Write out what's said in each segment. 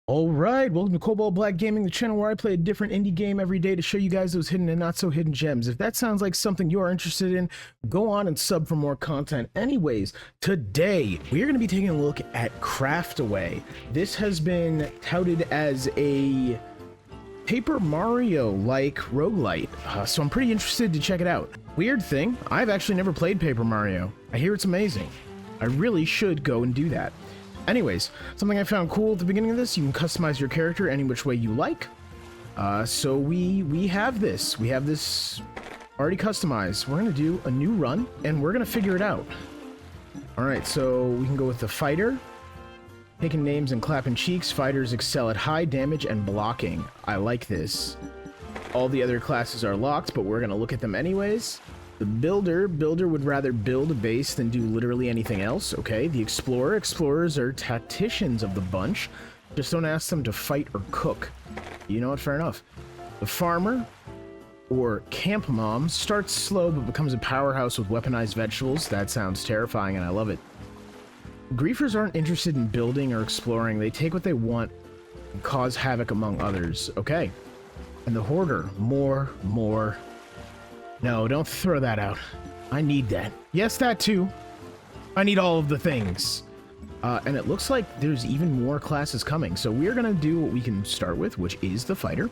Alright, welcome to Cobalt Black Gaming, the channel where I play a different indie game every day to show you guys those hidden and not so hidden gems. If that sounds like something you are interested in, go on and sub for more content. Anyways, today we are going to be taking a look at Craftaway. This has been touted as a Paper Mario-like roguelite, so I'm pretty interested to check it out. Weird thing, I've actually never played Paper Mario. I hear it's amazing. I really should go and do that. Anyways, something I found cool at the beginning of this, you can customize your character any which way you like. So we have this. We have this already customized. We're going to do a new run, and we're going to figure it out. Alright, so we can go with the fighter. Taking names and clapping cheeks, fighters excel at high damage and blocking. I like this. All the other classes are locked, but we're going to look at them anyways. The builder would rather build a base than do literally anything else, okay? The explorers are tacticians of the bunch. Just don't ask them to fight or cook. You know what, fair enough. The farmer, or camp mom, starts slow but becomes a powerhouse with weaponized vegetables. That sounds terrifying and I love it. Griefers aren't interested in building or exploring. They take what they want and cause havoc among others, okay? And the hoarder, more. No, don't throw that out. I need that. Yes, that too. I need all of the things. And it looks like there's even more classes coming. So we're going to do what we can start with, which is the fighter.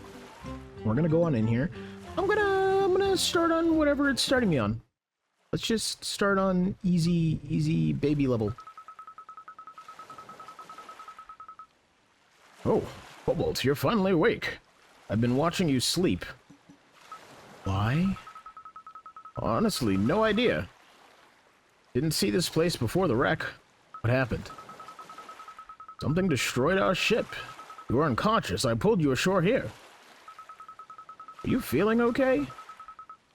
We're going to go on in here. I'm gonna start on whatever it's starting me on. Let's just start on easy baby level. Oh, Cobalt, you're finally awake. I've been watching you sleep. Why? Honestly, no idea. Didn't see this place before the wreck. What happened? Something destroyed our ship. You were unconscious. I pulled you ashore here. Are you feeling okay?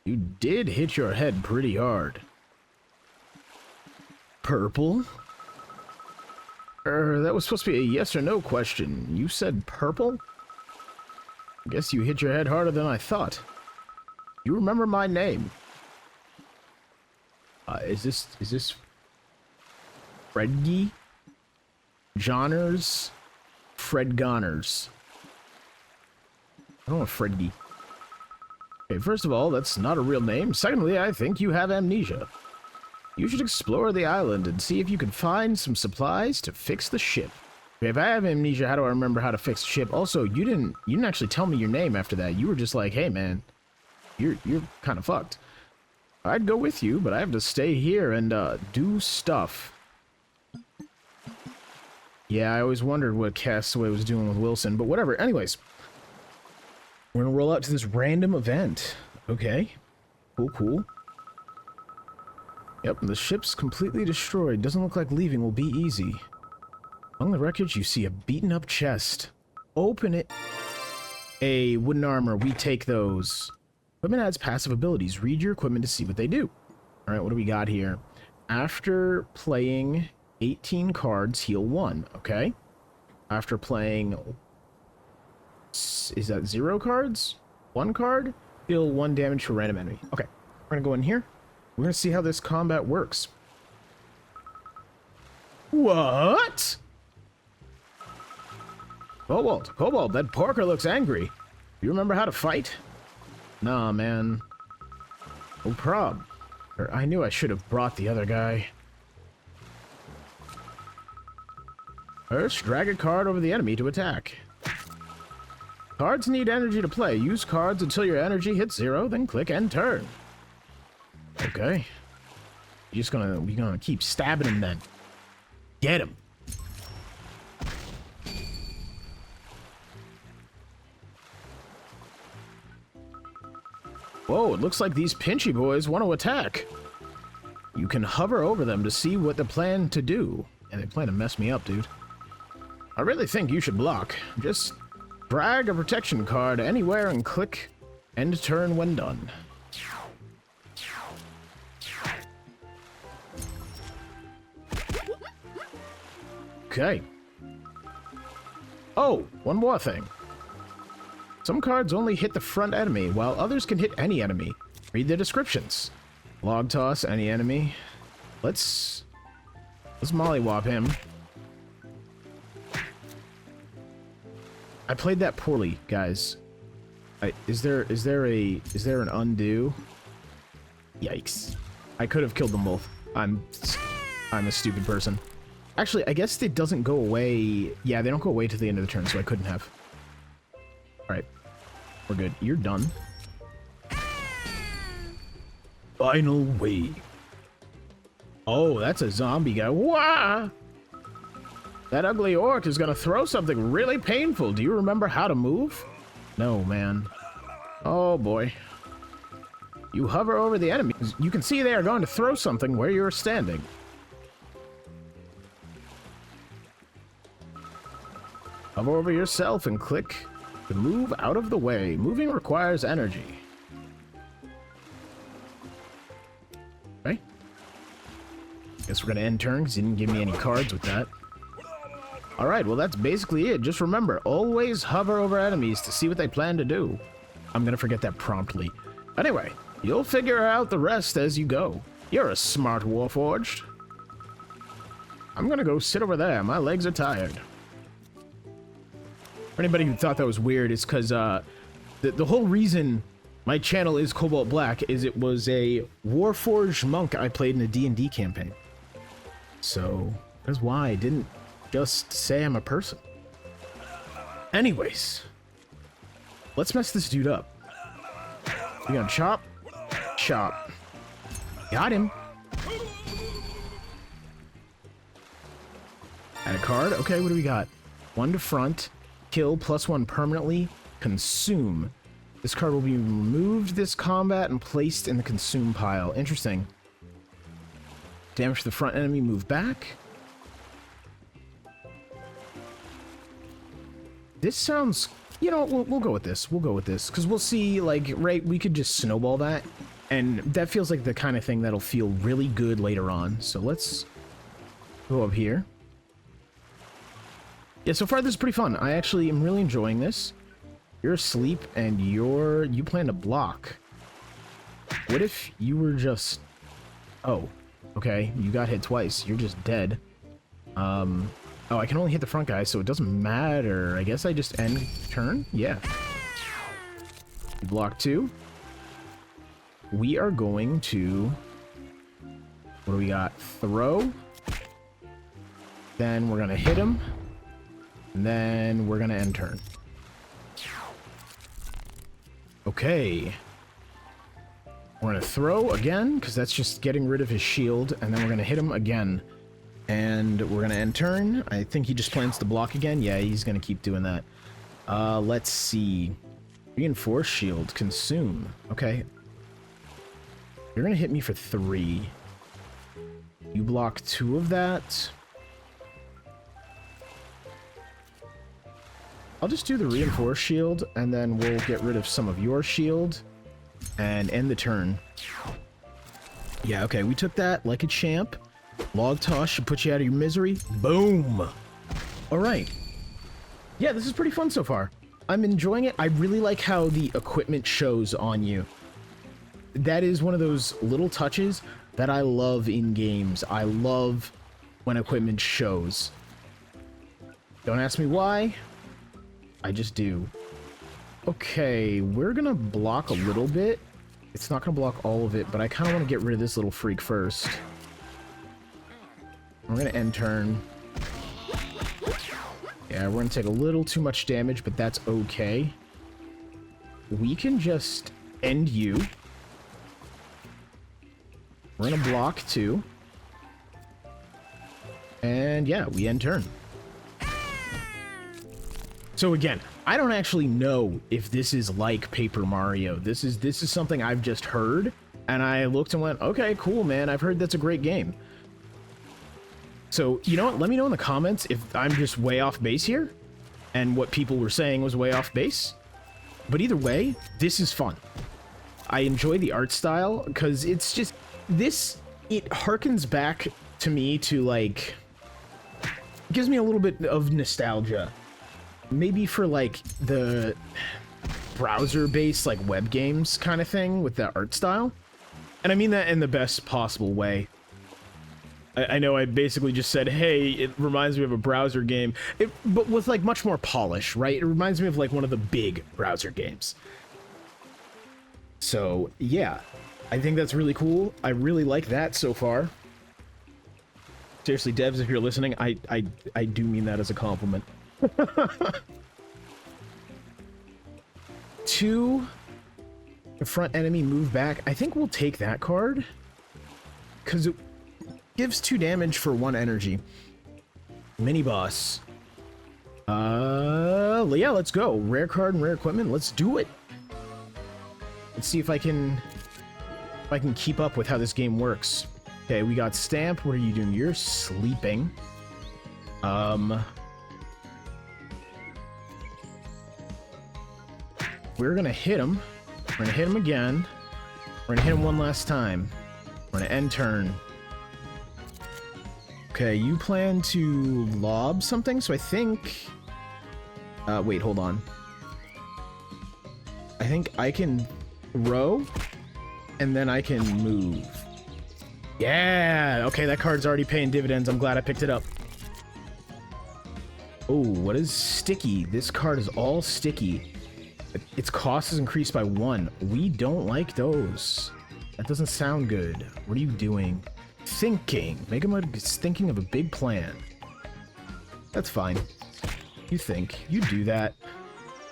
You did hit your head pretty hard. Purple? That was supposed to be a yes or no question. You said purple? I guess you hit your head harder than I thought. You remember my name? Is this Fredgy? Johners? Fred Goners. I don't know Fredgy. Okay, first of all, that's not a real name. Secondly, I think you have amnesia. You should explore the island and see if you can find some supplies to fix the ship. Okay, if I have amnesia, how do I remember how to fix the ship? Also, you didn't actually tell me your name after that. You were just like, hey man, you're kind of fucked. I'd go with you, but I have to stay here and do stuff. Yeah, I always wondered what Castaway was doing with Wilson, but whatever. Anyways, we're gonna roll out to this random event. Okay, cool. Yep, the ship's completely destroyed. Doesn't look like leaving will be easy. Among the wreckage, you see a beaten-up chest. Open it. A wooden armor. We take those. Equipment adds passive abilities. Read your equipment to see what they do. Alright, what do we got here? After playing 18 cards, heal 1. Okay. After playing... Is that 0 cards? 1 card? Deal 1 damage to a random enemy. Okay. We're gonna go in here. We're gonna see how this combat works. What? Cobalt, that porker looks angry. You remember how to fight? Nah, man. No prob. I knew I should have brought the other guy. First, drag a card over the enemy to attack. Cards need energy to play. Use cards until your energy hits 0, then click end turn. Okay. We're gonna keep stabbing him then. Get him. Whoa, it looks like these pinchy boys want to attack. You can hover over them to see what they plan to do. And they plan to mess me up, dude. I really think you should block. Just drag a protection card anywhere and click end turn when done. Okay. Oh, one more thing. Some cards only hit the front enemy, while others can hit any enemy. Read their descriptions. Log toss any enemy. Let's mollywop him. I played that poorly, guys. Is there an undo? Yikes. I could have killed them both. I'm a stupid person. Actually, I guess it doesn't go away. Yeah, they don't go away to the end of the turn, so I couldn't have. Alright. We're good. You're done. Final wave. Oh, that's a zombie guy. Wah! That ugly orc is gonna throw something really painful. Do you remember how to move? No, man. Oh, boy. You hover over the enemies. You can see they are going to throw something where you're standing. Hover over yourself and click to move out of the way. Moving requires energy. Okay. Guess we're gonna end turn because he didn't give me any cards with that. Alright, well that's basically it. Just remember, always hover over enemies to see what they plan to do. I'm gonna forget that promptly. Anyway, you'll figure out the rest as you go. You're a smart Warforged. I'm gonna go sit over there. My legs are tired. For anybody who thought that was weird, it's because the whole reason my channel is Cobalt Black is it was a Warforged monk I played in a D&D campaign. So, that's why I didn't just say I'm a person. Anyways, let's mess this dude up. We gonna chop? Chop. Got him. Add a card. Okay, what do we got? 1 to front. Kill +1 permanently. Consume. This card will be removed this combat and placed in the consume pile. Interesting. Damage to the front enemy, move back. This sounds... You know, we'll go with this. We'll go with this. Because we'll see, like, right, we could just snowball that. And that feels like the kind of thing that'll feel really good later on. So let's go up here. Yeah, so far this is pretty fun. I actually am really enjoying this. You're asleep and you plan to block. What if you were just... Oh, okay. You got hit twice. You're just dead. Oh, I can only hit the front guy, so it doesn't matter. I guess I just end turn? Yeah. You block 2. We are going to... What do we got? Throw. Then we're going to hit him. And then we're going to end turn. Okay. We're going to throw again, because that's just getting rid of his shield. And then we're going to hit him again. And we're going to end turn. I think he just plans to block again. Yeah, he's going to keep doing that. Let's see. Reinforce shield. Consume. Okay. You're going to hit me for 3. You block 2 of that. I'll just do the reinforce shield, and then we'll get rid of some of your shield and end the turn. Yeah, okay, we took that like a champ. Log toss should put you out of your misery. Boom! Alright. Yeah, this is pretty fun so far. I'm enjoying it. I really like how the equipment shows on you. That is one of those little touches that I love in games. I love when equipment shows. Don't ask me why. I just do. Okay, we're gonna block a little bit. It's not gonna block all of it, but I kind of want to get rid of this little freak first. We're gonna end turn. Yeah, we're gonna take a little too much damage, but that's okay. We can just end you. We're gonna block 2. And yeah, we end turn. So again, I don't actually know if this is like Paper Mario. This is something I've just heard, and I looked and went, okay, cool, man. I've heard that's a great game. So, you know what? Let me know in the comments if I'm just way off base here, and what people were saying was way off base. But either way, this is fun. I enjoy the art style, because it's just... This, it harkens back to me to, like... It gives me a little bit of nostalgia. Maybe for, like, the browser-based, like, web games kind of thing with that art style. And I mean that in the best possible way. I know I basically just said, hey, it reminds me of a browser game, but with like much more polish, right? It reminds me of like one of the big browser games. So yeah, I think that's really cool. I really like that so far. Seriously, devs, if you're listening, I do mean that as a compliment. 2, the front enemy move back. I think we'll take that card because it gives 2 damage for 1 energy. Mini boss. Yeah, let's go. Rare card and rare equipment. Let's do it. Let's see if I can keep up with how this game works. Okay, we got Stamp. What are you doing? You're sleeping. We're gonna hit him. We're gonna hit him again. We're gonna hit him one last time. We're gonna end turn. Okay, you plan to lob something, so I think... wait, hold on. I think I can row, and then I can move. Yeah! Okay, that card's already paying dividends. I'm glad I picked it up. Oh, what is sticky? This card is all sticky. Its cost is increased by 1. We don't like those. That doesn't sound good. What are you doing? Thinking. Make him thinking of a big plan. That's fine. You think. You do that.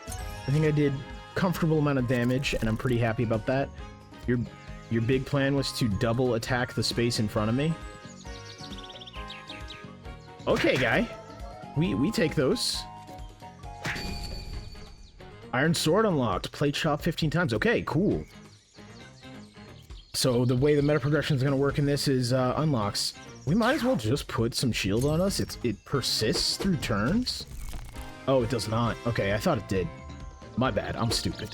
I think I did a comfortable amount of damage, and I'm pretty happy about that. Your big plan was to double attack the space in front of me. Okay, guy. We take those. Iron Sword unlocked. Plate Shop 15 times. Okay, cool. So the way the meta progression is going to work in this is unlocks. We might as well just put some shield on us. It persists through turns. Oh, it does not. Okay, I thought it did. My bad. I'm stupid.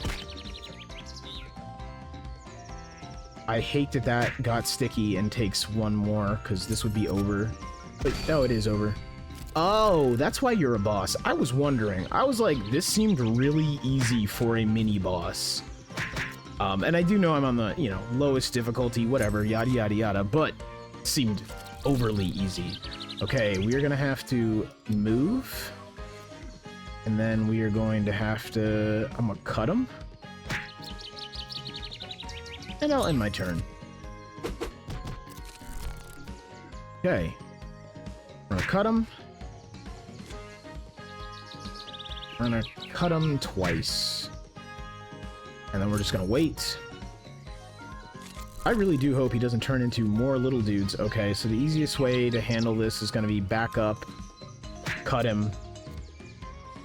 I hate that that got sticky and takes 1 more, because this would be over. But, oh, it is over. Oh, that's why you're a boss. I was wondering. I was like, this seemed really easy for a mini boss. And I do know I'm on the, you know, lowest difficulty, whatever, yada, yada, yada, but it seemed overly easy. Okay, we are going to have to move. And then we are going to have to... I'm going to cut him. And I'll end my turn. Okay. We're going to cut him. We're going to cut him twice. And then we're just going to wait. I really do hope he doesn't turn into more little dudes. Okay, so the easiest way to handle this is going to be back up, cut him,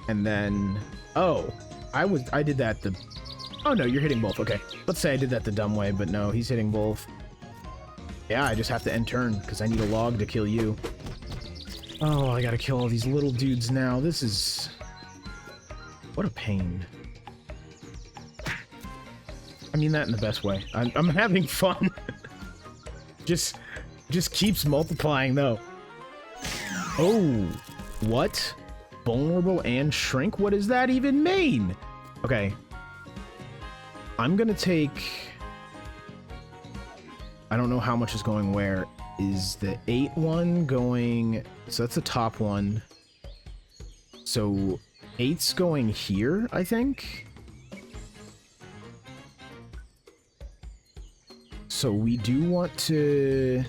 and then... Oh, I did that the... Oh no, you're hitting both. Okay, let's say I did that the dumb way, but no, he's hitting both. Yeah, I just have to end turn, because I need a log to kill you. Oh, I gotta kill all these little dudes now. This is... What a pain. I mean that in the best way. I'm having fun. just keeps multiplying, though. Oh, what? Vulnerable and shrink? What does that even mean? Okay. I'm gonna take... I don't know how much is going where. Is the 8 one going... So that's the top one. So 8's going here, I think? So we do want to...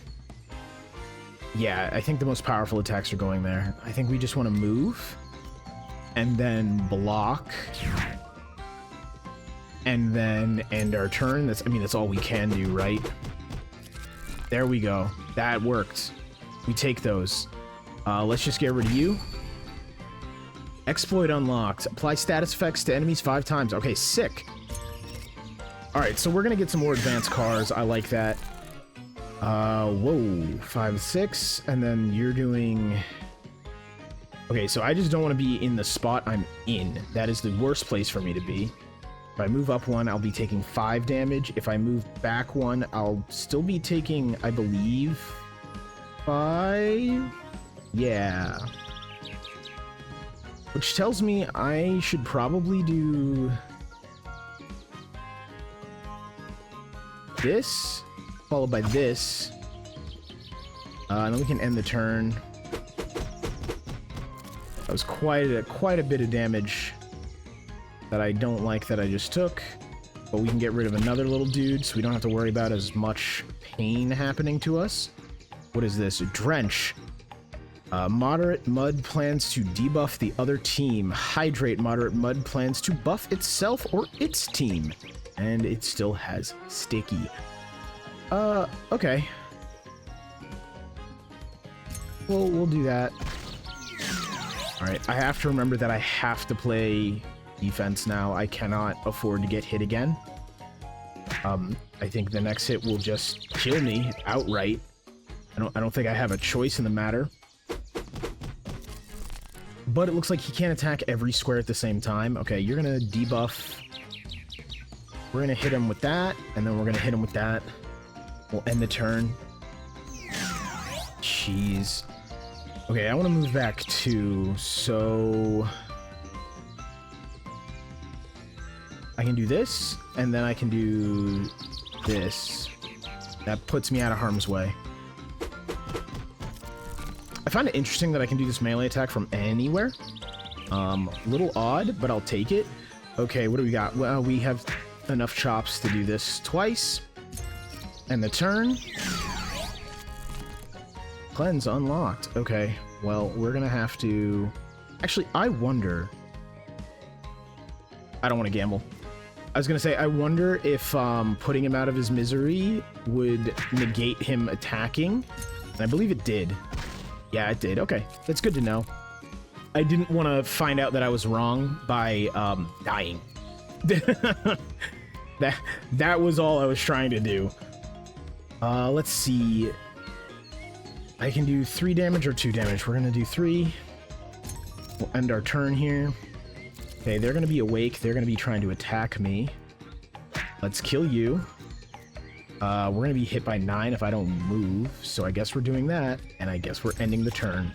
Yeah, I think the most powerful attacks are going there. I think we just want to move. And then block. And then end our turn. That's, I mean, that's all we can do, right? There we go. That worked. We take those. Let's just get rid of you. Exploit unlocked. Apply status effects to enemies 5 times. Okay, sick. Alright, so we're gonna get some more advanced cars. I like that. Whoa. 5, 6. And then you're doing... Okay, so I just don't want to be in the spot I'm in. That is the worst place for me to be. If I move up 1, I'll be taking 5 damage. If I move back 1, I'll still be taking, I believe, 5? Yeah. Which tells me I should probably do... this, followed by this. And then we can end the turn. That was quite a bit of damage that I don't like that I just took. But we can get rid of another little dude, so we don't have to worry about as much pain happening to us. What is this? Drench. Moderate mud plans to debuff the other team. Hydrate. Moderate mud plans to buff itself or its team. And it still has sticky. Okay. We'll do that. Alright, I have to remember that I have to play defense now. I cannot afford to get hit again. I think the next hit will just kill me outright. I don't think I have a choice in the matter. But it looks like he can't attack every square at the same time. Okay, you're gonna debuff. We're gonna hit him with that, and then we're gonna hit him with that. We'll end the turn. Jeez. Okay, I want to move back too, so I can do this, and then I can do this. That puts me out of harm's way. I find it interesting that I can do this melee attack from anywhere. Little odd, but I'll take it. Okay, what do we got? Well, we have enough chops to do this twice. And the turn. Cleanse unlocked. Okay, well, we're gonna have to... Actually, I wonder... I don't want to gamble. I was gonna say, I wonder if putting him out of his misery would negate him attacking. And I believe it did. Yeah, it did. Okay, that's good to know. I didn't want to find out that I was wrong by dying. That was all I was trying to do. Let's see. I can do 3 damage or 2 damage. We're gonna do 3. We'll end our turn here. Okay, they're gonna be awake. They're gonna be trying to attack me. Let's kill you. We're gonna be hit by 9 if I don't move, so I guess we're doing that, and I guess we're ending the turn.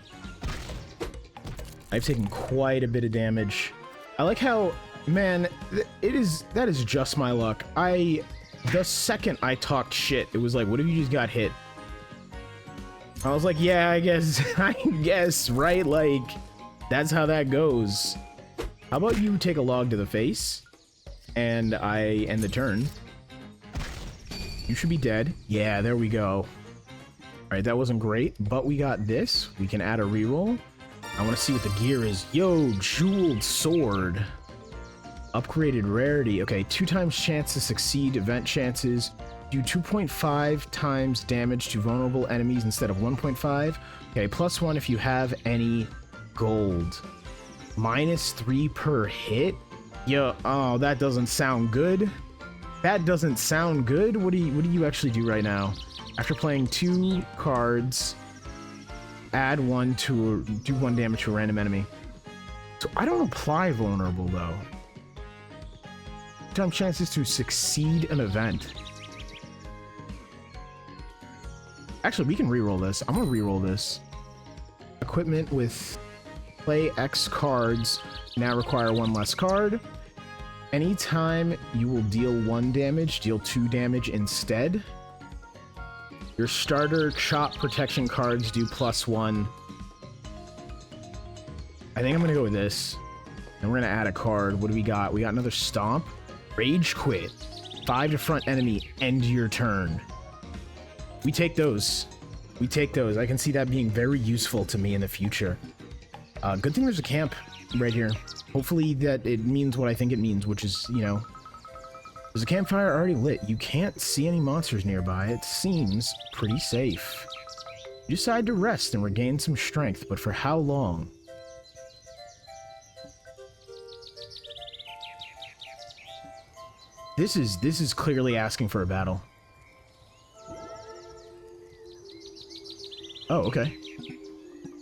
I've taken quite a bit of damage. I like how, man, that is just my luck. The second I talked shit, it was like, what if you just got hit? I was like, yeah, I guess, right? Like, that's how that goes. How about you take a log to the face, and I end the turn. You should be dead. Yeah, there we go. Alright, that wasn't great, but we got this. We can add a reroll. I want to see what the gear is. Yo, jeweled sword. Upgraded rarity. Okay, 2 times chance to succeed. Event chances. Do 2.5 times damage to vulnerable enemies instead of 1.5. Okay, +1 if you have any gold. -3 per hit? Yo, oh, that doesn't sound good. That doesn't sound good. What do you actually do right now? After playing 2 cards, add 1 to do 1 damage to a random enemy. So I don't apply vulnerable though. Time chances to succeed an event. Actually, we can reroll this. I'm gonna reroll this. Equipment with play X cards now require 1 less card. Anytime you will deal 1 damage, deal 2 damage instead. Your starter chop protection cards do +1. I think I'm gonna go with this. And we're gonna add a card. What do we got? We got another stomp. Rage quit. 5 to front enemy. End your turn. We take those. We take those. I can see that being very useful to me in the future. Good thing there's a camp right here. Hopefully that it means what I think it means, which is, you know, there's a campfire already lit. You can't see any monsters nearby. It seems pretty safe. You decide to rest and regain some strength, but for how long? This is clearly asking for a battle. Oh, okay.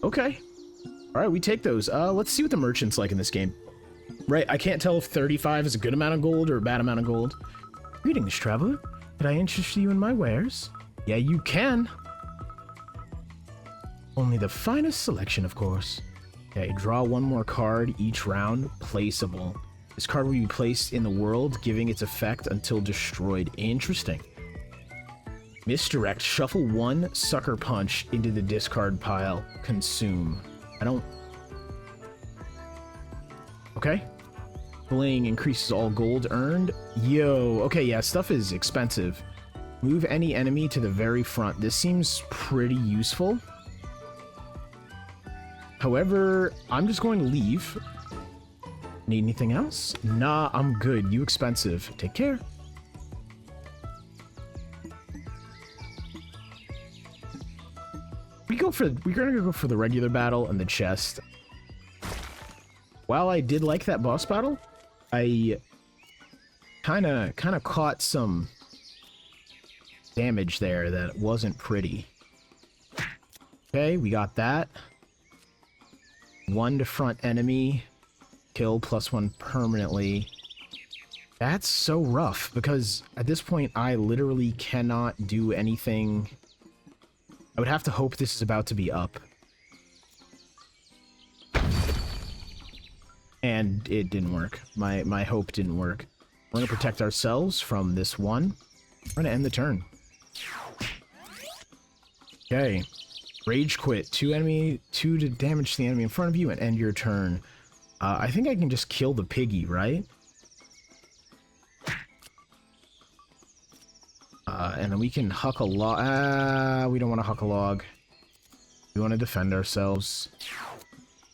Okay. Alright, we take those. Let's see what the merchant's like in this game. Right, I can't tell if 35 is a good amount of gold or a bad amount of gold. Greetings, traveler. Can I interest you in my wares? Yeah, you can. Only the finest selection, of course. Okay, draw 1 more card each round. Placeable. This card will be placed in the world, giving its effect until destroyed. Interesting. Misdirect. Shuffle one sucker punch into the discard pile. Consume. I don't... Okay. Bling increases all gold earned. Yo. Okay, yeah, stuff is expensive. Move any enemy to the very front. This seems pretty useful. However, I'm just going to leave. Need anything else? Nah, I'm good. You expensive. Take care. We're gonna go for the regular battle and the chest. While I did like that boss battle, I kind of caught some damage there that wasn't pretty. Okay, we got that. 1 to front enemy. Kill +1 permanently. That's so rough, because at this point, I literally cannot do anything. I would have to hope this is about to be up. And it didn't work. My hope didn't work. We're going to protect ourselves from this one. We're going to end the turn. Okay. Rage quit. 2 to damage the enemy in front of you and end your turn. I think I can just kill the piggy, right? And then we can huck a log. We don't want to huck a log. We want to defend ourselves.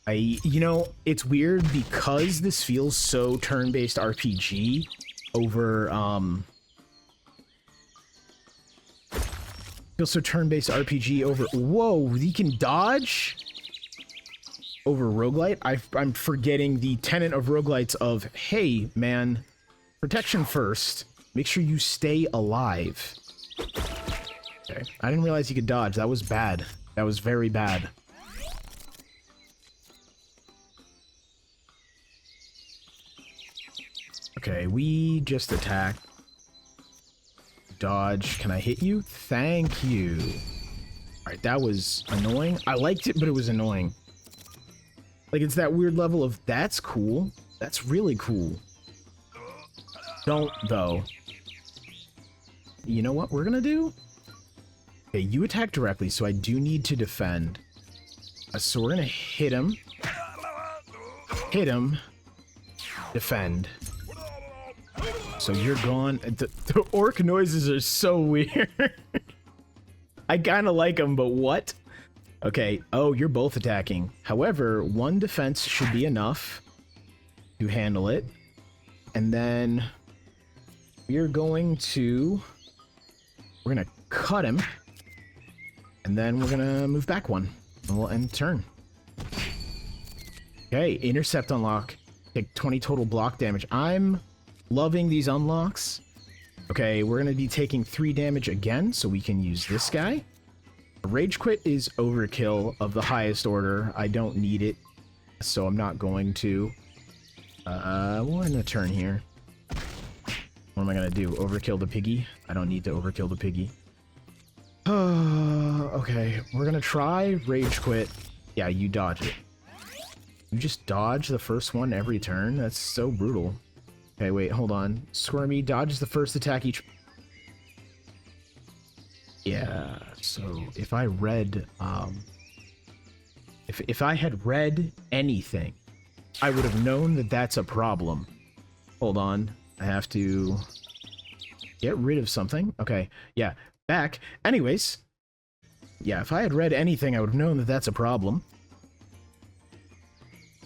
You know, it's weird because this feels so turn-based RPG over, feels so turn-based RPG over, whoa, he can dodge? Over roguelite? I'm forgetting the tenet of roguelites of, hey, man, protection first. Make sure you stay alive. Okay, I didn't realize he could dodge. That was bad. That was very bad. Okay, we just attacked. Dodge. Can I hit you? Thank you. Alright, that was annoying. I liked it, but it was annoying. Like, it's that weird level of, that's cool. That's really cool. Don't, though. You know what we're gonna do? Okay, you attack directly, so I do need to defend. So we're gonna hit him. Hit him. Defend. So you're gone. The orc noises are so weird. I kind of like them, but what? Okay. Oh, you're both attacking. However, 1 defense should be enough to handle it. And then we're going to cut him. And then we're gonna move back 1. And we'll end turn. Okay, intercept unlock. Take 20 total block damage. I'm loving these unlocks. Okay, we're gonna be taking 3 damage again, so we can use this guy. Rage quit is overkill of the highest order. I don't need it, so I'm not going to. We'll end the turn here. What am I gonna do? Overkill the piggy? I don't need to overkill the piggy. Okay, we're gonna try rage quit. Yeah, you dodge it. You just dodge the first one every turn? That's so brutal. Okay, wait, hold on. Squirmy dodges the first attack each... Yeah, so if I read, if I had read anything, I would have known that that's a problem. Hold on. I have to get rid of something. Okay, yeah, back. Anyways, yeah, if I had read anything, I would have known that that's a problem.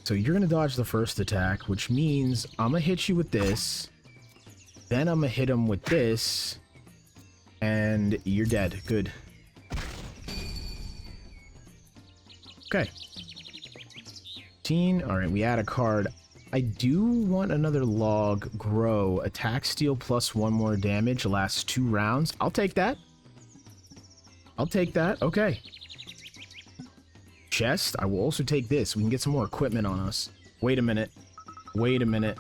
So you're going to dodge the first attack, which means I'm going to hit you with this. Then I'm going to hit him with this. And you're dead. Good. Okay. 15. Alright, we add a card. I do want another log grow. Attack steal plus 1 more damage. Lasts 2 rounds. I'll take that. I'll take that. Okay. Chest. I will also take this. We can get some more equipment on us. Wait a minute. Wait a minute.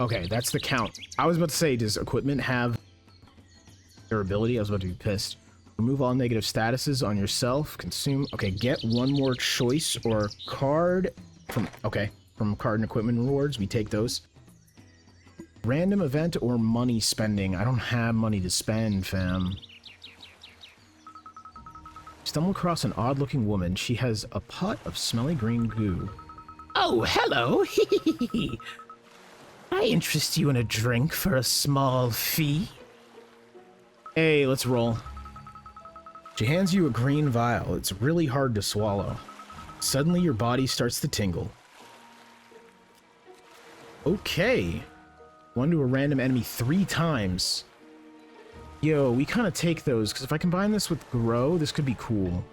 Okay, that's the count. I was about to say, does equipment have durability? I was about to be pissed. Remove all negative statuses on yourself. Consume. Okay, get 1 more choice or card from... Okay, from card and equipment rewards. We take those. Random event or money spending? I don't have money to spend, fam. Stumble across an odd-looking woman. She has a pot of smelly green goo. Oh, hello! I interest you in a drink for a small fee? Hey, let's roll. She hands you a green vial. It's really hard to swallow. Suddenly, your body starts to tingle. Okay. One to a random enemy 3 times. Yo, we kind of take those, because if I combine this with Grow, this could be cool.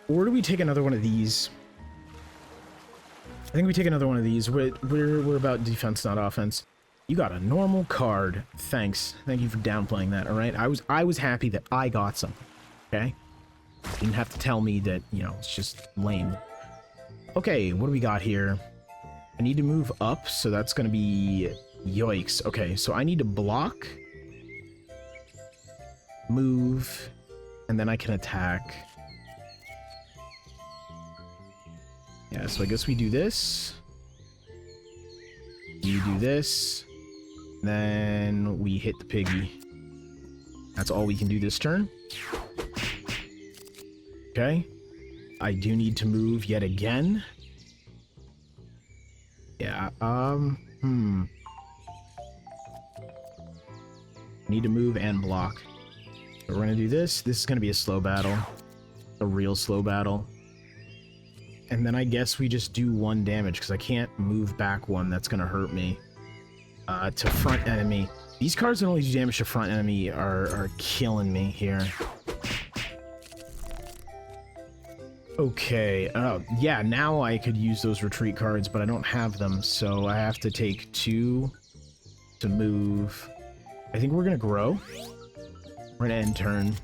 Or do we take another one of these? I think we take another one of these. We're about defense, not offense. You got a normal card. Thanks. Thank you for downplaying that, alright? I was happy that I got something, okay? You didn't have to tell me that, you know, it's just lame. Okay, what do we got here? I need to move up, so that's gonna be... Yikes. Okay, so I need to block, move, and then I can attack. Yeah, so I guess we do this. You do this. Then we hit the piggy. That's all we can do this turn. Okay. I do need to move yet again. Yeah, Need to move and block. So we're gonna do this. This is gonna be a slow battle. A real slow battle. And then I guess we just do 1 damage, because I can't move back 1. That's gonna hurt me. To front enemy. These cards that only do damage to front enemy are killing me here. Okay, yeah, now I could use those retreat cards, but I don't have them, so I have to take 2 to move. I think we're gonna grow. We're gonna end turn.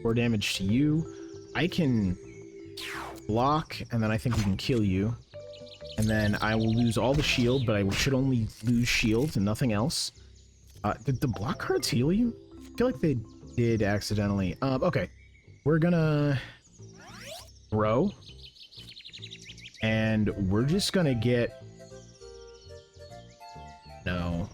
More damage to you. I can block, and then I think we can kill you. And then I will lose all the shield, but I should only lose shield and nothing else. Did the block cards heal you? I feel like they did accidentally. Okay. We're gonna... grow. And we're just gonna get... No.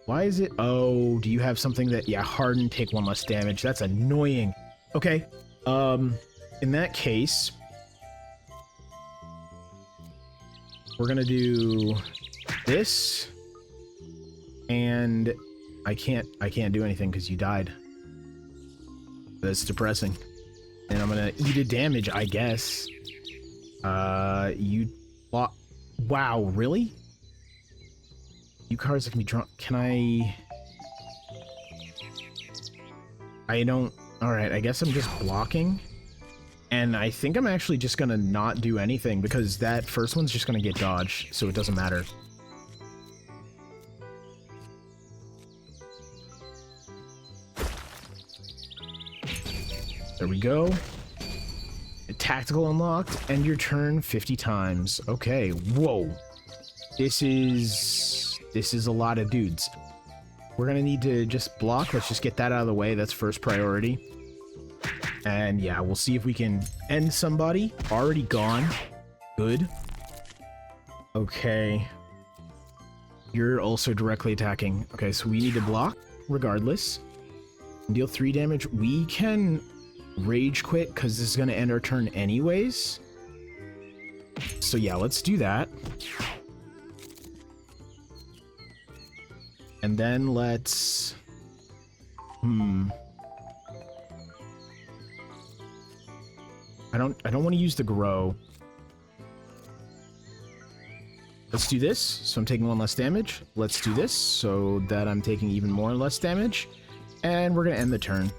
Why is it... Oh, do you have something that... Yeah, harden, take 1 less damage. That's annoying. Okay. In that case... We're gonna do... this. And... I can't do anything because you died. That's depressing. And I'm gonna eat a damage, I guess. You... Wow, really? You cards that can be drawn... Can I... I don't... Alright, I guess I'm just blocking. And I think I'm actually just gonna not do anything, because that first one's just gonna get dodged, so it doesn't matter. There we go. Tactical unlocked, end your turn 50 times. Okay, whoa. This is a lot of dudes. We're gonna need to just block. Let's just get that out of the way. That's first priority. And yeah, we'll see if we can end somebody. Already gone. Good. Okay. You're also directly attacking. Okay, so we need to block regardless. Deal 3 damage. We can rage quit because this is going to end our turn anyways. So yeah, let's do that. And then let's... I don't want to use the grow. Let's do this. So I'm taking 1 less damage. Let's do this so that I'm taking even more less damage. And we're going to end the turn.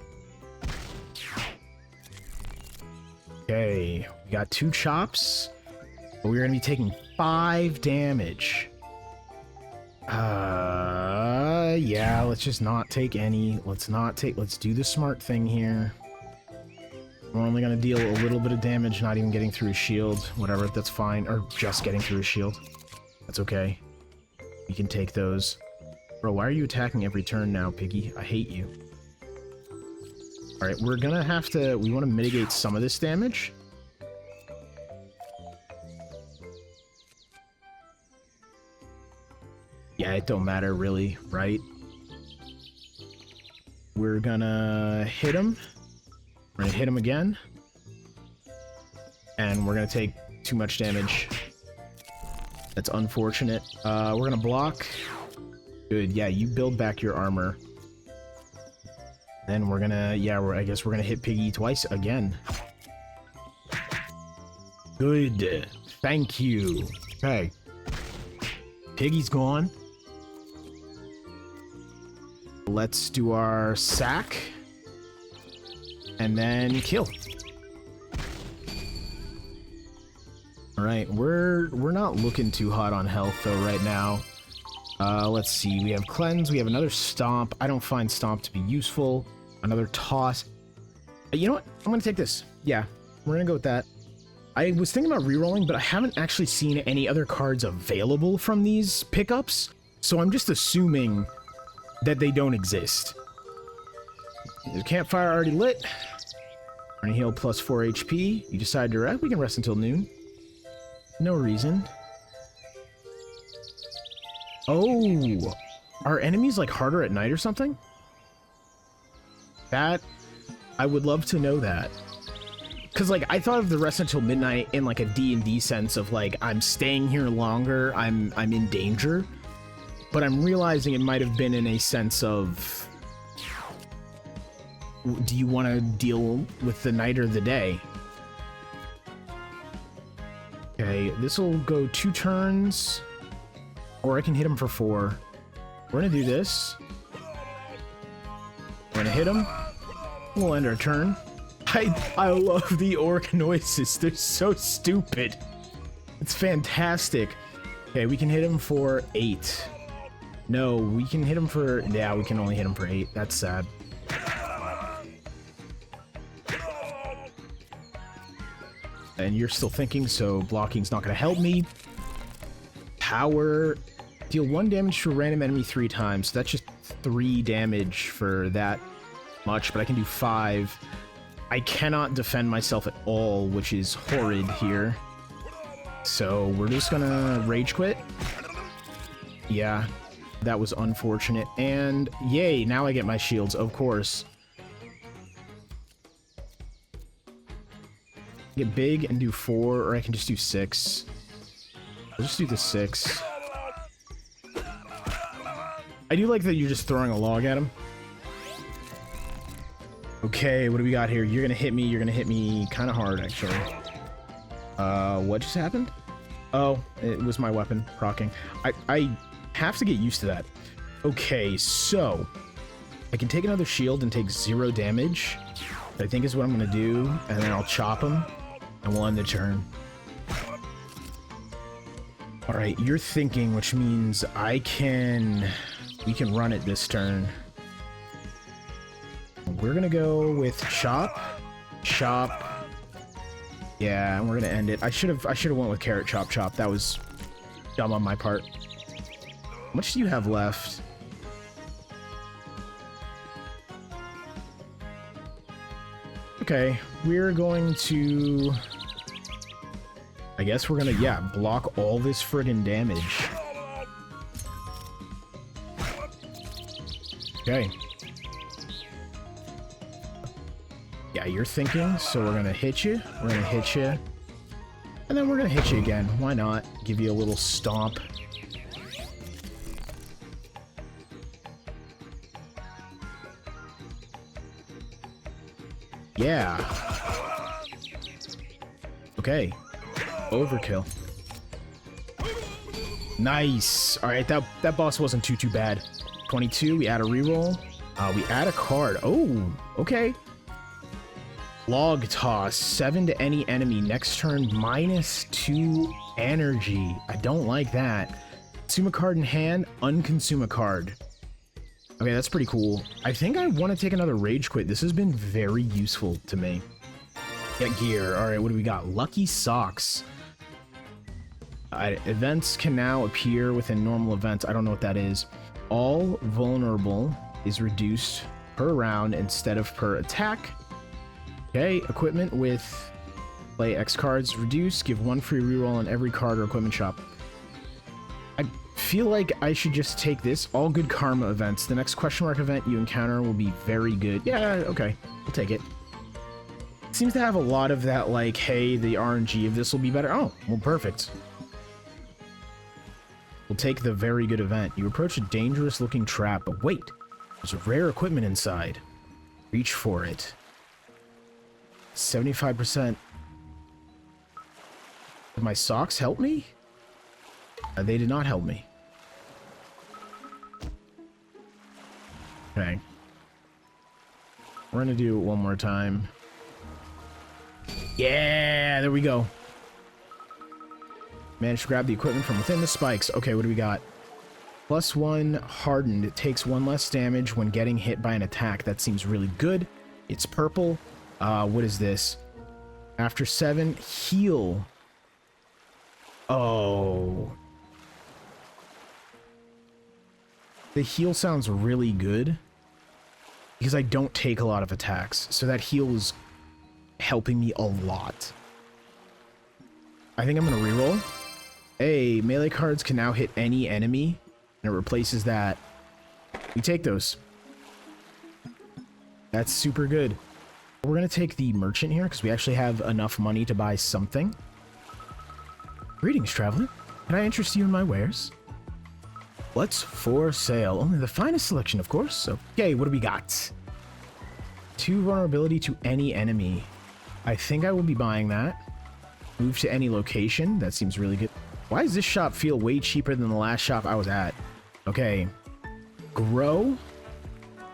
Okay, we got 2 chops. But we're going to be taking 5 damage. Yeah, let's just not take any. Let's do the smart thing here. We're only going to deal a little bit of damage, not even getting through his shield. Whatever, that's fine. Or just getting through his shield. That's okay. We can take those. Bro, why are you attacking every turn now, Piggy? I hate you. All right, we're gonna have to, we want to mitigate some of this damage. Yeah, it don't matter really, right? We're gonna hit him. We're gonna hit him again. And we're gonna take too much damage. That's unfortunate. We're gonna block. Good, yeah, you build back your armor. Then we're gonna, yeah, I guess we're gonna hit Piggy twice again. Good, thank you. Okay. Piggy's gone. Let's do our sack. And then kill. Alright, we're not looking too hot on health though right now. Let's see, we have cleanse, we have another stomp. I don't find stomp to be useful. Another toss. You know what? I'm gonna take this. Yeah, we're gonna go with that. I was thinking about rerolling, but I haven't actually seen any other cards available from these pickups, so I'm just assuming that they don't exist. The campfire already lit. We're gonna heal plus 4 HP. You decide to rest. We can rest until noon. No reason. Oh, are enemies like harder at night or something? That, I would love to know that. Cause like I thought of the rest until midnight in like a D&D sense of like I'm staying here longer, I'm in danger. But I'm realizing it might have been in a sense of, do you want to deal with the night or the day? Okay, this will go 2 turns, or I can hit him for 4. We're gonna do this. We're gonna hit him. We'll end our turn. I love the orc noises. They're so stupid. It's fantastic. Okay, we can hit him for 8. No, we can hit him for... Yeah, we can only hit him for 8. That's sad. And you're still thinking, so blocking's not going to help me. Power. Deal 1 damage to a random enemy 3 times. So that's just 3 damage for that much, but I can do 5. I cannot defend myself at all, which is horrid here. So we're just going to rage quit. Yeah. That was unfortunate. And yay, now I get my shields, of course. Get big and do 4, or I can just do 6. I'll just do the 6. I do like that you're just throwing a log at him. Okay, what do we got here? You're gonna hit me kind of hard, actually. What just happened? Oh, it was my weapon proccing. I have to get used to that. Okay, so I can take another shield and take 0 damage. I think is what I'm gonna do, and then I'll chop him, and we'll end the turn. All right, you're thinking, which means we can run it this turn. We're gonna go with chop. Yeah, and we're gonna end it. I should have went with carrot chop. That was dumb on my part. How much do you have left? Okay, we're going to... I guess we're gonna, yeah, block all this friggin' damage. Okay. Yeah, you're thinking, so we're gonna hit you. We're gonna hit you. And then we're gonna hit you again. Why not? Give you a little stomp. Yeah. Okay. Overkill. Nice. All right, that boss wasn't too bad. 22. We add a reroll. We add a card. Oh, okay. Log toss. 7 to any enemy. Next turn, -2 energy. I don't like that. Consume a card in hand. Unconsume a card. Okay, that's pretty cool. I think I want to take another rage quit. This has been very useful to me. Get gear. All right, what do we got? Lucky socks. Events can now appear within normal events. I don't know what that is. All vulnerable is reduced per round instead of per attack. Okay, equipment with play X cards reduce. Give 1 free reroll on every card or equipment shop. I feel like I should just take this. All good karma events. The next question mark event you encounter will be very good. Yeah, okay. I'll take it. Seems to have a lot of that, like, hey, the RNG of this will be better. Oh, well, perfect. We'll take the very good event. You approach a dangerous-looking trap, but wait. There's a rare equipment inside. Reach for it. 75%. Did my socks help me? They did not help me. Okay. We're gonna do it one more time. Yeah, there we go. Managed to grab the equipment from within the spikes. Okay, what do we got? +1 hardened. It takes 1 less damage when getting hit by an attack. That seems really good. It's purple. What is this? After 7, heal. Oh. The heal sounds really good because I don't take a lot of attacks, so that heal is helping me a lot. I think I'm gonna reroll. Hey, melee cards can now hit any enemy, and it replaces that. We take those. That's super good. We're gonna take the merchant here because we actually have enough money to buy something. Greetings, traveler. Can I interest you in my wares? What's for sale? Only the finest selection, of course. Okay, what do we got? 2 vulnerability to any enemy. I think I will be buying that. Move to any location. That seems really good. Why does this shop feel way cheaper than the last shop I was at? Okay. Grow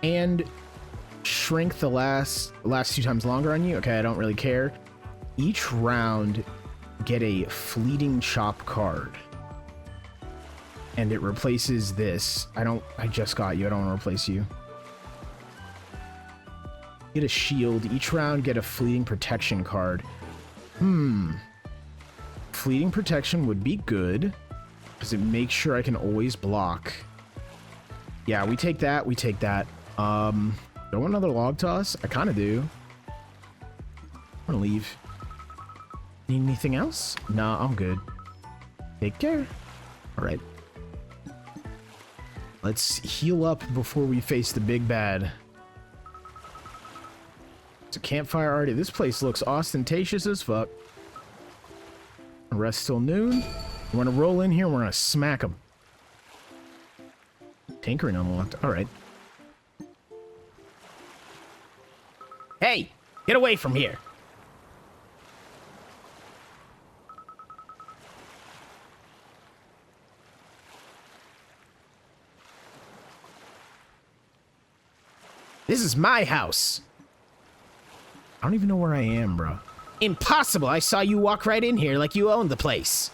and shrink the last 2 times longer on you. Okay, I don't really care. Each round, get a fleeting chop card. And it replaces this. I just got you. I don't want to replace you. Get a shield. Each round, get a fleeting protection card. Fleeting protection would be good because it makes sure I can always block. Yeah, we take that. We take that. Do I want another log toss? I kind of do. I'm gonna leave. Need anything else? Nah, I'm good. Take care. All right. Let's heal up before we face the big bad. It's a campfire already. This place looks ostentatious as fuck. Rest till noon. We're gonna roll in here and we're gonna smack them. Tinkering unlocked. Alright. Hey! Get away from here! This is my house! I don't even know where I am, bro. Impossible! I saw you walk right in here like you owned the place.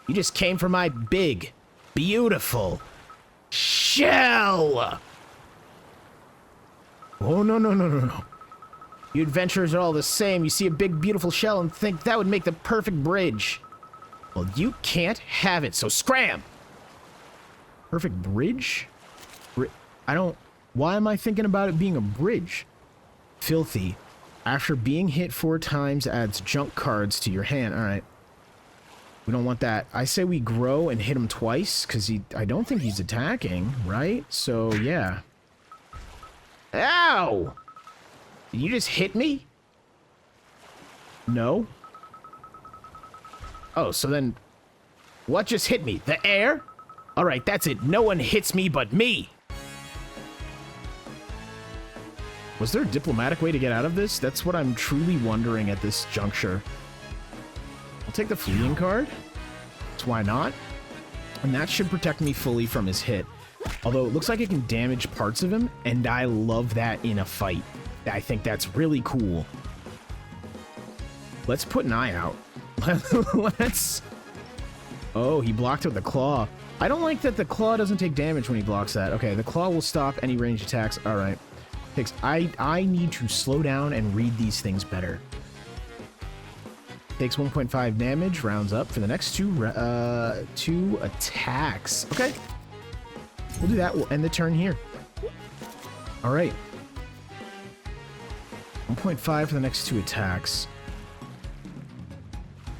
You just came for my big, beautiful shell! Oh, no, no, no, no, no. You adventurers are all the same. You see a big, beautiful shell and think that would make the perfect bridge. Well, you can't have it, so scram! Perfect bridge? I don't... Why am I thinking about it being a bridge? Filthy. After being hit 4 times, adds junk cards to your hand. Alright. We don't want that. I say we grow and hit him twice, because I don't think he's attacking, right? So, yeah. Ow! Did you just hit me? No? Oh, so then... What just hit me? The air? Alright, that's it. No one hits me but me! Was there a diplomatic way to get out of this? That's what I'm truly wondering at this juncture. I'll take the fleeing card. So why not? And that should protect me fully from his hit. Although it looks like it can damage parts of him, and I love that in a fight. I think that's really cool. Let's put an eye out. Let's... Oh, he blocked with the claw. I don't like that the claw doesn't take damage when he blocks that. Okay, the claw will stop any ranged attacks. All right. I need to slow down and read these things better. Takes 1.5 damage, rounds up for the next 2 attacks. Okay. We'll do that. We'll end the turn here. All right. 1.5 for the next 2 attacks.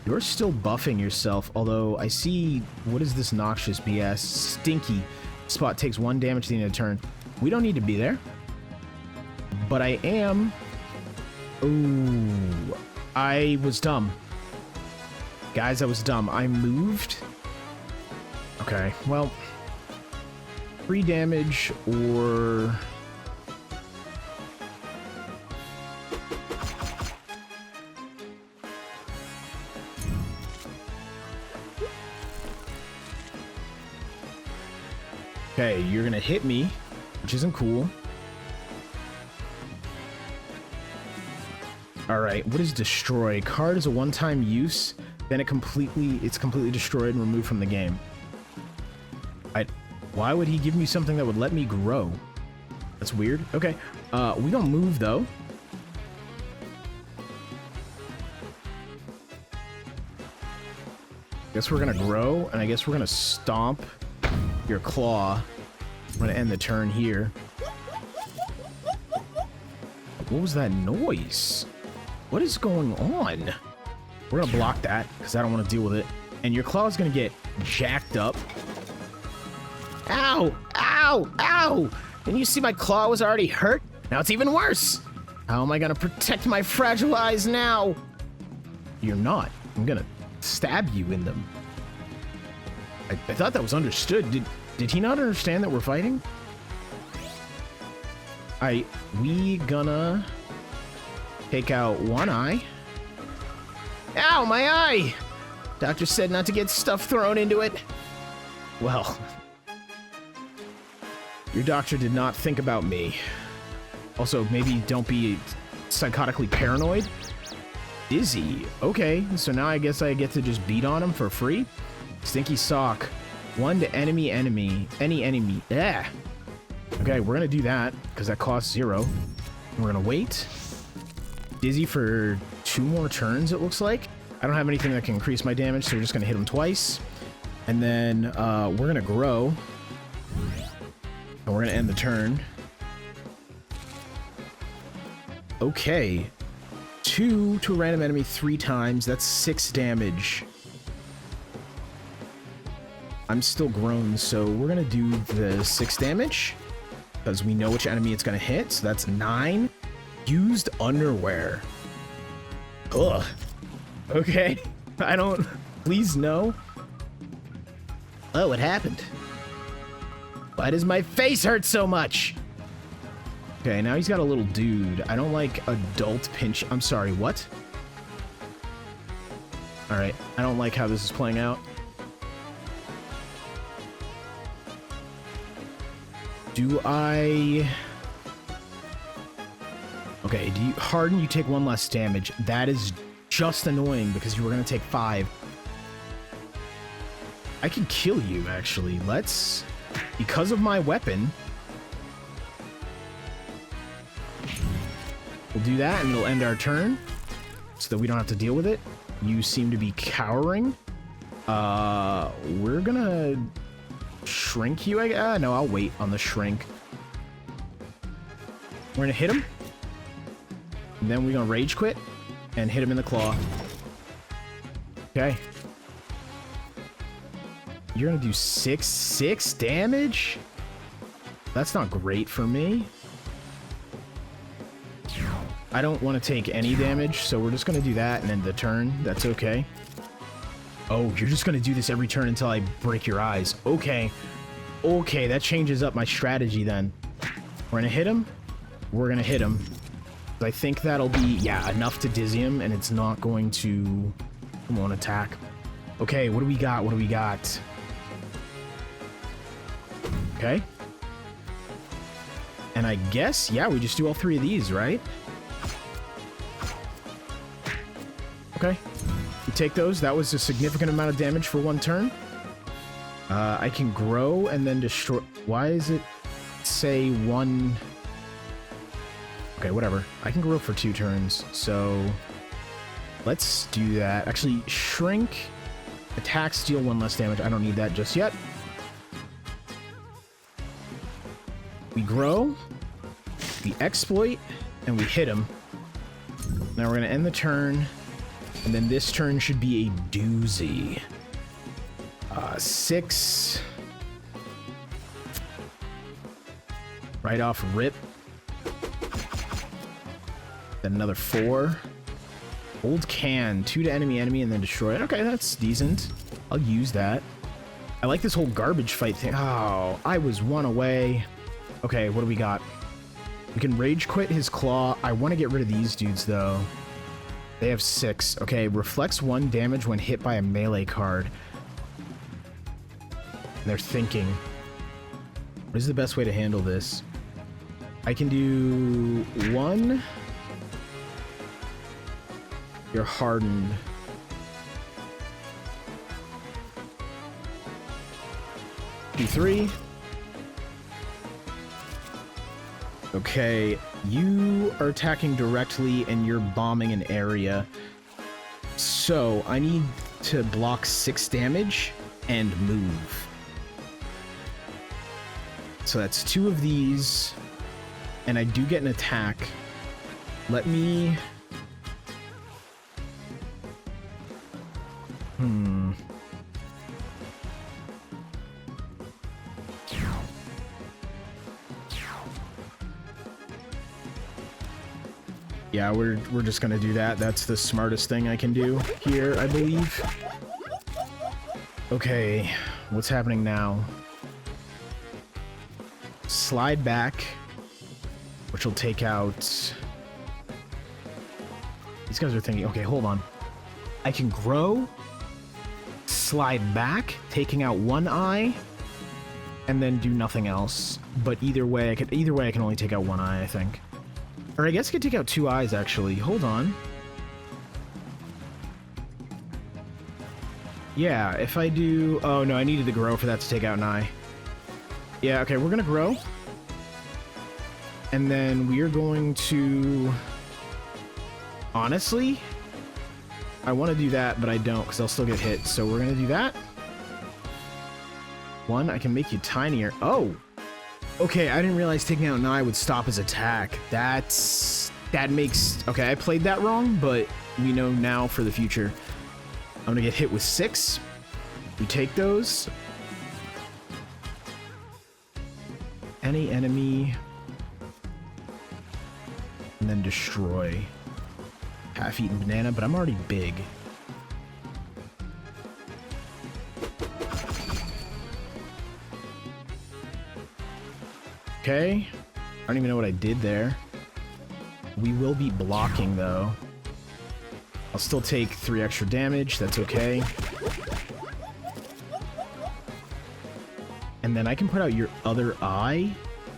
You're still buffing yourself, although I see... What is this noxious BS? Stinky. Spot takes 1 damage at the end of the turn. We don't need to be there. But I am... Ooh. I was dumb. Guys, I was dumb. I moved. Okay, well... 3 damage or... Okay, you're gonna hit me, which isn't cool. Alright, what is destroy? Card is a one-time use, then it's completely destroyed and removed from the game. Why would he give me something that would let me grow? That's weird. Okay, we gonna move though. Guess we're gonna grow, and I guess we're gonna stomp your claw. I'm gonna end the turn here. What was that noise? What is going on? We're gonna block that because I don't want to deal with it. And your claw is gonna get jacked up. Ow! Ow! Ow! Didn't you see my claw was already hurt? Now it's even worse. How am I gonna protect my fragile eyes now? You're not. I'm gonna stab you in them. I thought that was understood. Did he not understand that we're fighting? We gonna take out one eye. Ow, my eye! Doctor said not to get stuff thrown into it. Well, your doctor did not think about me. Also, maybe don't be psychotically paranoid. Dizzy. Okay, so now I guess I get to just beat on him for free. Stinky sock. 1 to any enemy. Yeah. Okay, we're gonna do that because that costs 0. We're gonna wait. Dizzy for 2 more turns, it looks like. I don't have anything that can increase my damage, so we're just gonna hit him twice. And then we're gonna grow. And we're gonna end the turn. Okay. 2 to a random enemy 3 times. That's 6 damage. I'm still grown, so we're gonna do the 6 damage because we know which enemy it's gonna hit. So that's 9. Used underwear. Ugh. Okay. I don't... Please no. Oh, what happened? Why does my face hurt so much? Okay, now he's got a little dude. I don't like adult pinch... I'm sorry, what? Alright, I don't like how this is playing out. Do I... Okay, do you harden? You take 1 less damage. That is just annoying because you were going to take 5. I can kill you, actually. Let's... Because of my weapon... We'll do that, and it'll end our turn. So that we don't have to deal with it. You seem to be cowering. We're gonna... Shrink you, no, I'll wait on the shrink. We're gonna hit him. And then we're gonna rage quit. And hit him in the claw. Okay. You're gonna do 6 damage? That's not great for me. I don't want to take any damage, so we're just gonna do that and end the turn. That's okay. Oh, you're just gonna do this every turn until I break your eyes. Okay. Okay, that changes up my strategy then. We're gonna hit him. We're gonna hit him. I think that'll be, yeah, enough to dizzy him, and it's not going to... Come on, attack. Okay, what do we got? What do we got? Okay. And I guess, yeah, we just do all 3 of these, right? Okay. We take those. That was a significant amount of damage for 1 turn. I can grow and then destroy... Why is it say 1... Okay, whatever. I can grow for 2 turns, so... Let's do that. Actually, shrink, attack, steal 1 less damage. I don't need that just yet. We grow. We exploit, and we hit him. Now we're going to end the turn, and then this turn should be a doozy. 6. Right off rip. Then another 4. Old can. 2 to enemy, and then destroy it. Okay, that's decent. I'll use that. I like this whole garbage fight thing. Oh, I was 1 away. Okay, what do we got? We can rage quit his claw. I want to get rid of these dudes, though. They have 6. Okay, reflects 1 damage when hit by a melee card. And they're thinking. What is the best way to handle this? I can do 1. You're hardened. Do 3. Okay, you are attacking directly and you're bombing an area. So I need to block 6 damage and move. So that's 2 of these. And I do get an attack. Let me... Yeah, we're just gonna do that. That's the smartest thing I can do here, I believe. Okay, what's happening now? Slide back, which will take out... These guys are thinking, okay, hold on. I can grow, slide back, taking out 1 eye, and then do nothing else. But either way, I can only take out 1 eye, I think. Or I guess I could take out 2 eyes, actually. Hold on. Yeah, if I do... Oh, no, I needed to grow for that to take out an eye. Yeah, okay, we're gonna grow. And then we are going to... Honestly, I want to do that, but I don't, because I'll still get hit. So we're gonna do that. 1, I can make you tinier. Oh! Okay, I didn't realize taking out an eye would stop his attack. That makes... Okay, I played that wrong, but we know now for the future. I'm gonna get hit with 6. We take those. Any enemy. And then destroy. Half-eaten banana, but I'm already big. Okay. I don't even know what I did there. We will be blocking, though. I'll still take 3 extra damage. That's okay. And then I can put out your other eye,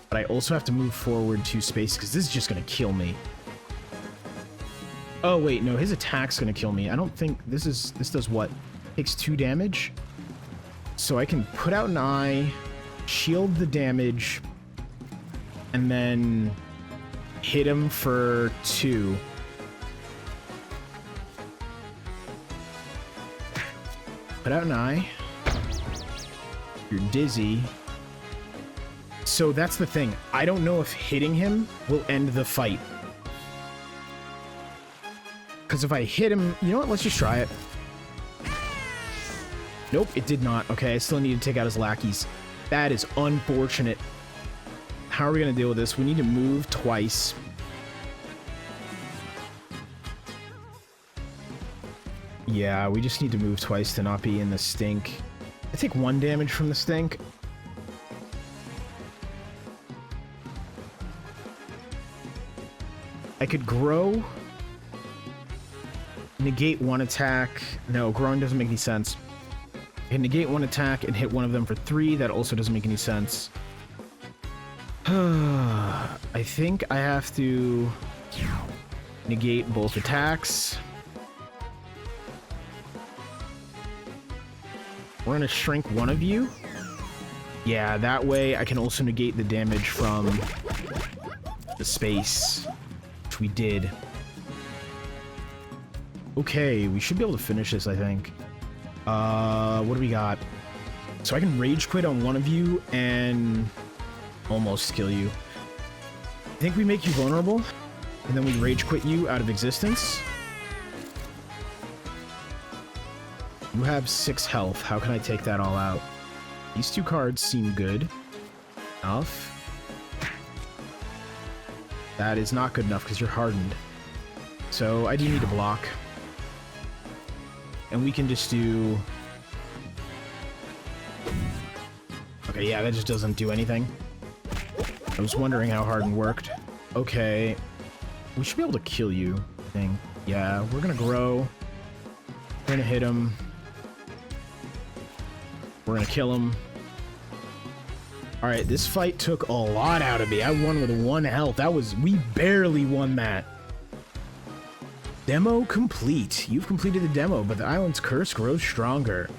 but I also have to move forward 2 spaces, because this is just going to kill me. Oh, wait, no, his attack's going to kill me. I don't think this does what? Takes 2 damage? So I can put out an eye, shield the damage, and then hit him for 2. Put out an eye. You're dizzy. So that's the thing. I don't know if hitting him will end the fight. Because if I hit him... You know what? Let's just try it. Nope, it did not. Okay, I still need to take out his lackeys. That is unfortunate. How are we going to deal with this? We need to move twice. Yeah, we just need to move twice to not be in the stink. I take 1 damage from the stink. I could grow. Negate 1 attack. No, growing doesn't make any sense. I can negate 1 attack and hit one of them for 3. That also doesn't make any sense. I think I have to negate both attacks. We're gonna shrink one of you. Yeah, that way I can also negate the damage from the space, which we did. Okay, we should be able to finish this, I think. What do we got? So I can rage quit on one of you and almost kill you. think we make you vulnerable, and then we rage quit you out of existence. You have 6 health. How can I take that all out? These 2 cards seem good enough. That is not good enough because you're hardened. So I do need to block. And we can just do... Okay, yeah, that just doesn't do anything. I was wondering how hardened worked. Okay. We should be able to kill you, I think. Yeah, we're gonna grow. We're gonna hit him. We're gonna kill him. Alright, this fight took a lot out of me. I won with 1 health. We barely won that. Demo complete. You've completed the demo, but the island's curse grows stronger.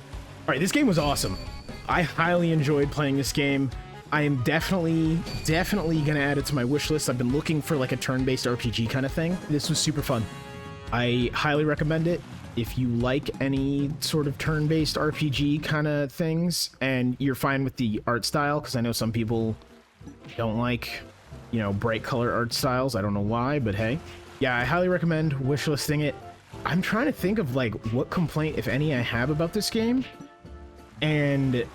Alright, this game was awesome. I highly enjoyed playing this game. I am definitely gonna add it to my wish list. I've been looking for like a turn-based RPG kind of thing. This was super fun. I highly recommend it. If you like any sort of turn-based RPG kind of things, and you're fine with the art style, because I know some people don't like, you know, bright color art styles. I don't know why, but hey. Yeah, I highly recommend wishlisting it. I'm trying to think of like what complaint, if any, I have about this game, and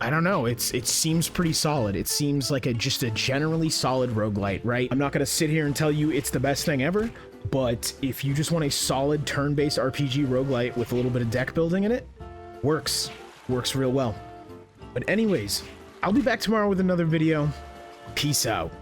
I don't know. It seems pretty solid. It seems like just a generally solid roguelite, right? I'm not gonna sit here and tell you it's the best thing ever, but if you just want a solid turn-based RPG roguelite with a little bit of deck building in it, works real well. But anyways, I'll be back tomorrow with another video. Peace out.